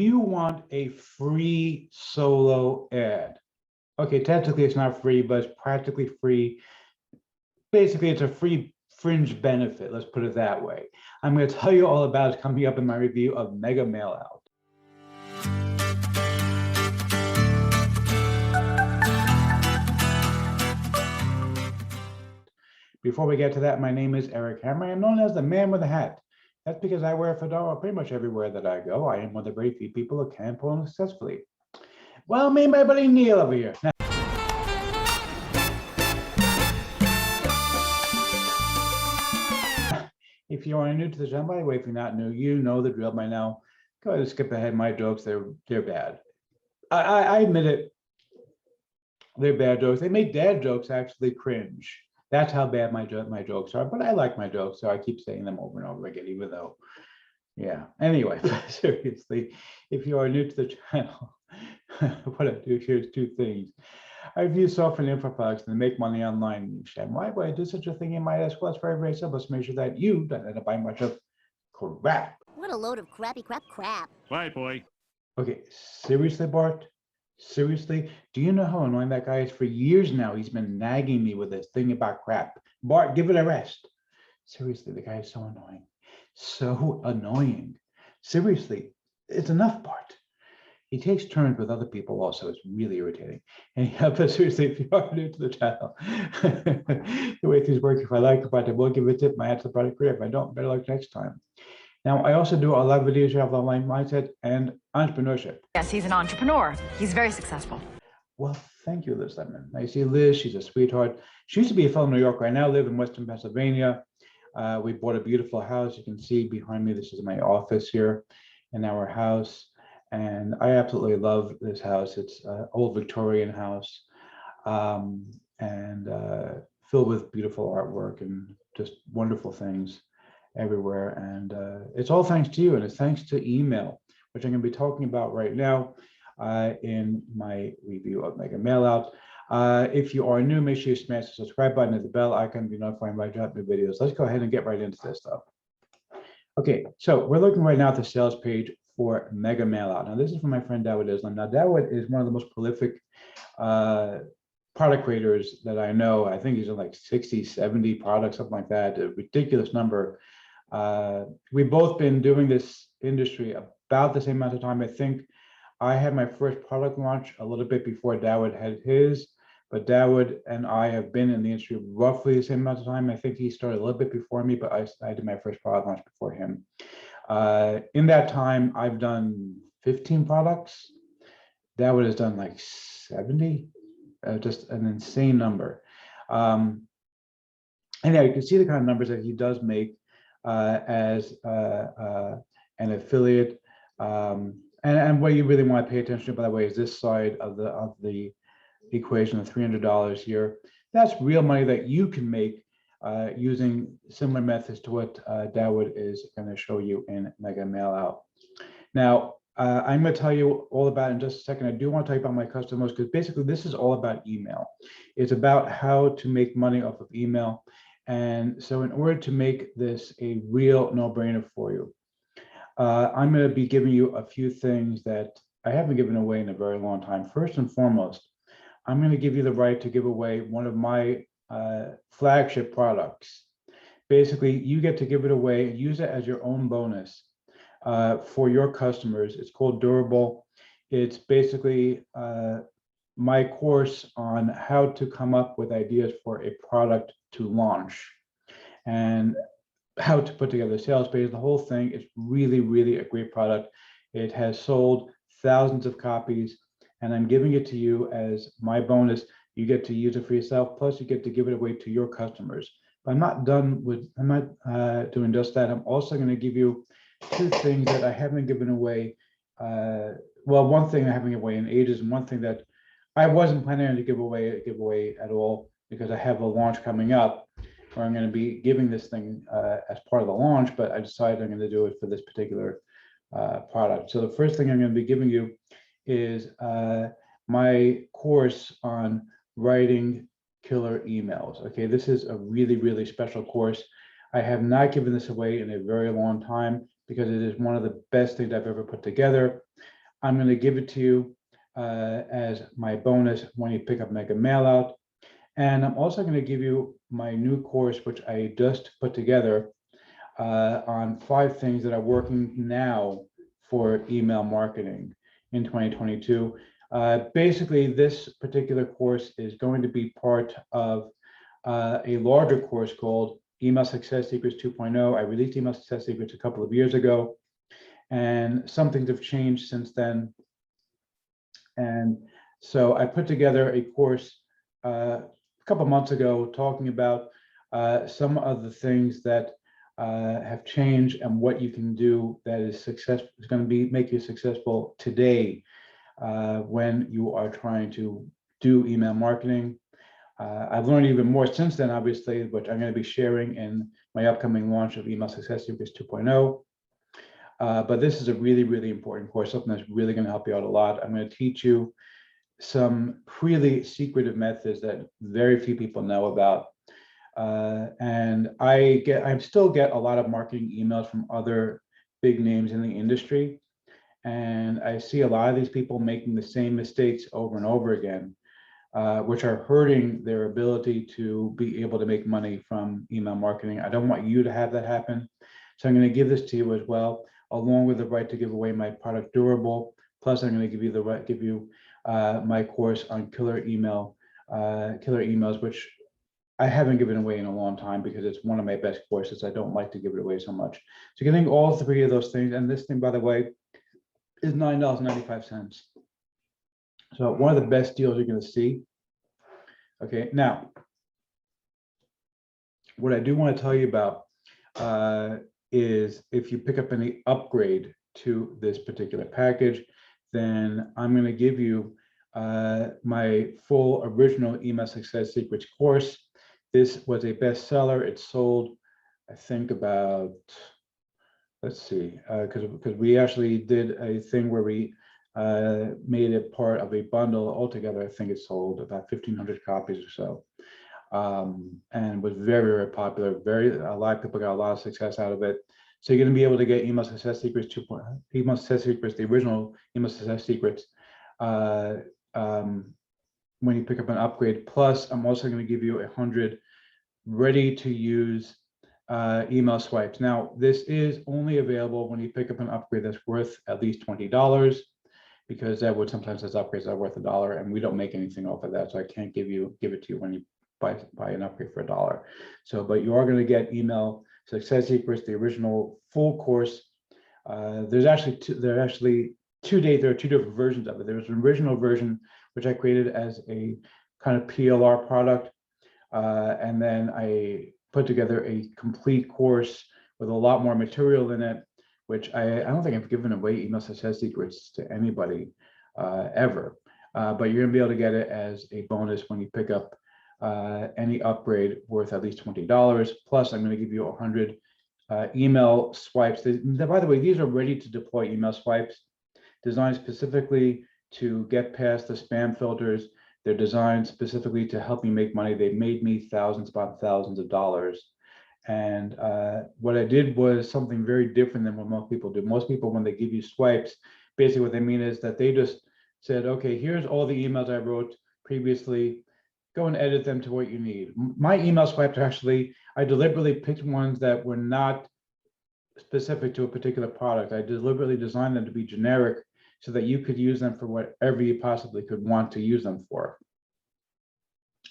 You want a free solo ad. Okay, technically it's not free, but it's practically free. Basically, it's a free fringe benefit. Let's put it that way. I'm going to tell you all about it coming up in my review of Mega Mailout. Before we get to that, my name is Eric Hammer. I'm known as the man with a hat. That's because I wear a fedora pretty much everywhere that I go. I am one of the very few people who can pull on successfully. Well, me and my buddy Neil over here. Now, if you are new to the channel, by the way, if you're not new, you know the drill by now. Go ahead and skip ahead. My jokes, they're bad. I admit it. They're bad jokes. They make dad jokes actually cringe. That's how bad my jokes are. But I like my jokes, so I keep saying them over and over again, even though, yeah. Anyway, seriously, if you are new to the channel, what I do here is two things. I review software and info products and make money online. And why would I do such a thing? You might ask. Well, it's very, very simple. Let's make sure that you don't end up buying much of crap. What a load of crappy crap. Right, boy. Okay, seriously, Bart? Seriously? Do you know how annoying that guy is? For years now, he's been nagging me with this thing about crap. Bart, give it a rest. Seriously, the guy is so annoying. So annoying. Seriously, it's enough, Bart. He takes turns with other people also. It's really irritating. And yeah, but seriously, if you are new to the channel, the way things work, if I like the product, I will give a tip. My add to the product career. If I don't, better luck next time. Now, I also do a lot of videos about online mindset and entrepreneurship. Yes, he's an entrepreneur. He's very successful. Well, thank you, Liz Lemon. I see Liz, she's a sweetheart. She used to be a fellow New Yorker. I now live in Western Pennsylvania. We bought a beautiful house. You can see behind me, this is my office here in our house. And I absolutely love this house. It's an old Victorian house and filled with beautiful artwork and just wonderful things everywhere. And it's all thanks to you, and it's thanks to email, which I'm going to be talking about right now in my review of Mega Mailout. If you are new, make sure you smash the subscribe button and the bell icon to be notified when I drop new videos. Let's go ahead and get right into this stuff. Okay, so we're looking right now at the sales page for Mega Mailout. Now, this is from my friend Dawood Islam. Now, Dawood is one of the most prolific product creators that I know. I think he's in like 60, 70 products, something like that, a ridiculous number. We've both been doing this industry about the same amount of time. I think I had my first product launch a little bit before Dawood had his, but Dawood and I have been in the industry roughly the same amount of time. I think he started a little bit before me, but I did my first product launch before him. In that time, I've done 15 products. Dawood has done like 70, just an insane number. And yeah, you can see the kind of numbers that he does make as an affiliate. And what you really want to pay attention to, by the way, is this side of the equation of $300 here. That's real money that you can make using similar methods to what Dawood is going to show you in Mega Mailout. Now, I'm going to tell you all about it in just a second. I do want to tell you about my customers, because basically this is all about email. It's about how to make money off of email. And so in order to make this a real no-brainer for you, I'm going to be giving you a few things that I haven't given away in a very long time. First and foremost, I'm going to give you the right to give away one of my flagship products. Basically, you get to give it away and use it as your own bonus for your customers. It's called Durable. It's basically my course on how to come up with ideas for a product to launch and how to put together a sales page. The whole thing is really, really a great product. It has sold thousands of copies, and I'm giving it to you as my bonus. You get to use it for yourself, plus you get to give it away to your customers. But I'm not doing just that. I'm also going to give you two things that I haven't given away. Well, one thing I haven't given away in ages, and one thing that I wasn't planning to give away at all, because I have a launch coming up where I'm going to be giving this thing as part of the launch, but I decided I'm going to do it for this particular product. So the first thing I'm going to be giving you is my course on writing killer emails. Okay, this is a really, really special course. I have not given this away in a very long time because it is one of the best things I've ever put together. I'm going to give it to you as my bonus when you pick up Mega Mailout. And I'm also going to give you my new course, which I just put together on 5 things that are working now for email marketing in 2022. Basically, this particular course is going to be part of a larger course called Email Success Secrets 2.0. I released Email Success Secrets a couple of years ago, and some things have changed since then. And so I put together a course a couple months ago talking about some of the things that have changed and what you can do that is successful, is going to make you successful today when you are trying to do email marketing. I've learned even more since then, obviously, which I'm going to be sharing in my upcoming launch of Email Success Secrets 2.0. But this is a really, really important course, something that's really going to help you out a lot. I'm going to teach you some really secretive methods that very few people know about. And I still get a lot of marketing emails from other big names in the industry. And I see a lot of these people making the same mistakes over and over again, which are hurting their ability to be able to make money from email marketing. I don't want you to have that happen. So I'm going to give this to you as well, along with the right to give away my product Durable. Plus, I'm going to give you the right, my course on killer emails, which I haven't given away in a long time because it's one of my best courses. I don't like to give it away so much. So getting all 3 of those things, and this thing, by the way, is $9.95. So one of the best deals you're going to see. Okay, now, what I do want to tell you about is if you pick up any upgrade to this particular package, then I'm going to give you my full original Email Success Secrets course. This was a bestseller. It sold, I think, about, let's see, because we actually did a thing where we made it part of a bundle altogether. I think it sold about 1,500 copies or so, and was very, very popular. A lot of people got a lot of success out of it. So you're going to be able to get Email Success Secrets 2.0, Email Success Secrets, the original Email Success Secrets, when you pick up an upgrade. Plus, I'm also going to give you 100 ready-to-use email swipes. Now, this is only available when you pick up an upgrade that's worth at least $20, because that would sometimes has upgrades that are worth $1, and we don't make anything off of that, so I can't give it to you when you buy an upgrade for $1. So, but you are going to get Email Success Secrets, the original full course. There are actually 2 different versions of it. There was an original version which I created as a kind of PLR product, and then I put together a complete course with a lot more material in it, which I don't think I've given away Email Success Secrets to anybody ever. But you're gonna be able to get it as a bonus when you pick up any upgrade worth at least $20. Plus, I'm going to give you 100 email swipes. By the way, these are ready to deploy email swipes, designed specifically to get past the spam filters. They're designed specifically to help me make money. They made me thousands upon thousands of dollars. And what I did was something very different than what most people do. Most people, when they give you swipes, basically what they mean is that they just said, okay, here's all the emails I wrote previously. Go and edit them to what you need. My email swipes are actually, I deliberately picked ones that were not specific to a particular product. I deliberately designed them to be generic so that you could use them for whatever you possibly could want to use them for.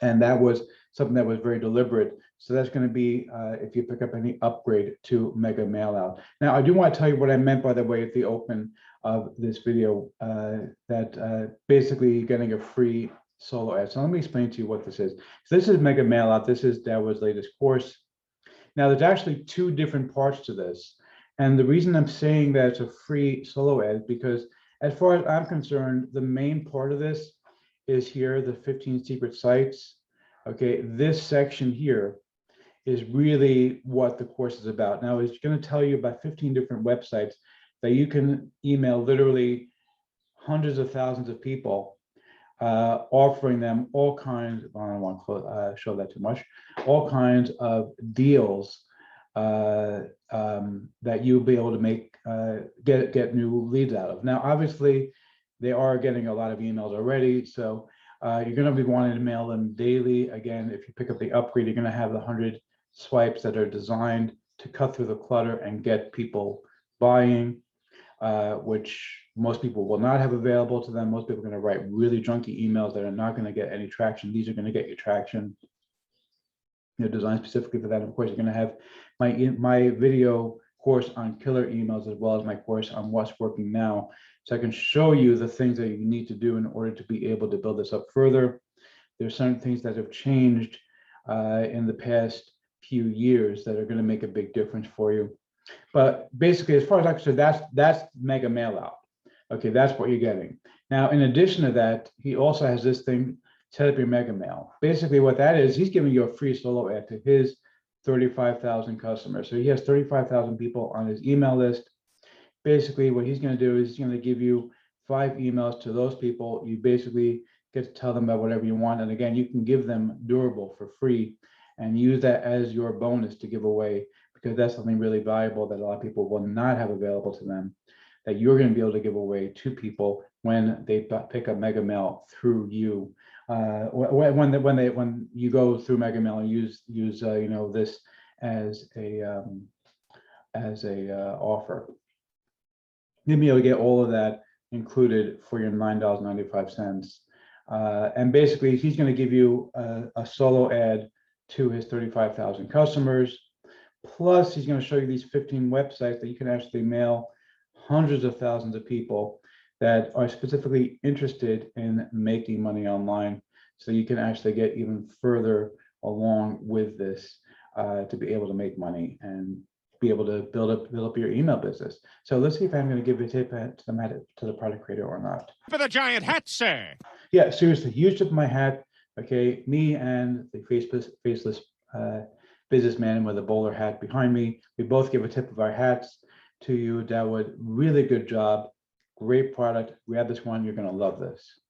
And that was something that was very deliberate. So that's going to be if you pick up any upgrade to Mega Mailout. Now, I do want to tell you what I meant, by the way, at the open of this video, that basically getting a free solo ad. So let me explain to you what this is. So this is Mega Mailout. This is Darwood's latest course. Now, there's actually 2 different parts to this. And the reason I'm saying that it's a free solo ad is because, as far as I'm concerned, the main part of this is here, the 15 secret sites. Okay, this section here is really what the course is about. Now, it's going to tell you about 15 different websites that you can email literally hundreds of thousands of people, offering them all kinds, I don't want to show that too much, all kinds of deals that you'll be able to make get new leads out of. Now, obviously, they are getting a lot of emails already, so you're going to be wanting to mail them daily. Again, if you pick up the upgrade, you're going to have the 100 swipes that are designed to cut through the clutter and get people buying, which most people will not have available to them. Most people are going to write really junky emails that are not going to get any traction. These are going to get you traction. Designed specifically for that. Of course, you're going to have my video course on killer emails, as well as my course on what's working now. So I can show you the things that you need to do in order to be able to build this up further. There's certain things that have changed in the past few years that are going to make a big difference for you. But basically, as far as I'm concerned, that's mega mail out. Okay, that's what you're getting. Now, in addition to that, he also has this thing, set up your mega mail. Basically, what that is, he's giving you a free solo ad to his 35,000 customers. So he has 35,000 people on his email list. Basically, what he's going to do is he's going to give you 5 emails to those people. You basically get to tell them about whatever you want. And again, you can give them durable for free and use that as your bonus to give away, because that's something really valuable that a lot of people will not have available to them, that you're going to be able to give away to people when they pick up Mega Mail through you. When you go through Mega Mail and use this as a offer, you'll be able to get all of that included for your $9.95. And basically, he's going to give you a solo ad to his 35,000 customers. Plus, he's going to show you these 15 websites that you can actually mail hundreds of thousands of people that are specifically interested in making money online. So you can actually get even further along with this to be able to make money and be able to build up your email business. So let's see if I'm going to give a tip to the product creator or not. For the giant hat, sir. Yeah, seriously, huge tip of my hat. Okay, me and the faceless businessman with a bowler hat behind me, we both give a tip of our hats to you, Dawood. Really good job. Great product. Grab this one. You're going to love this.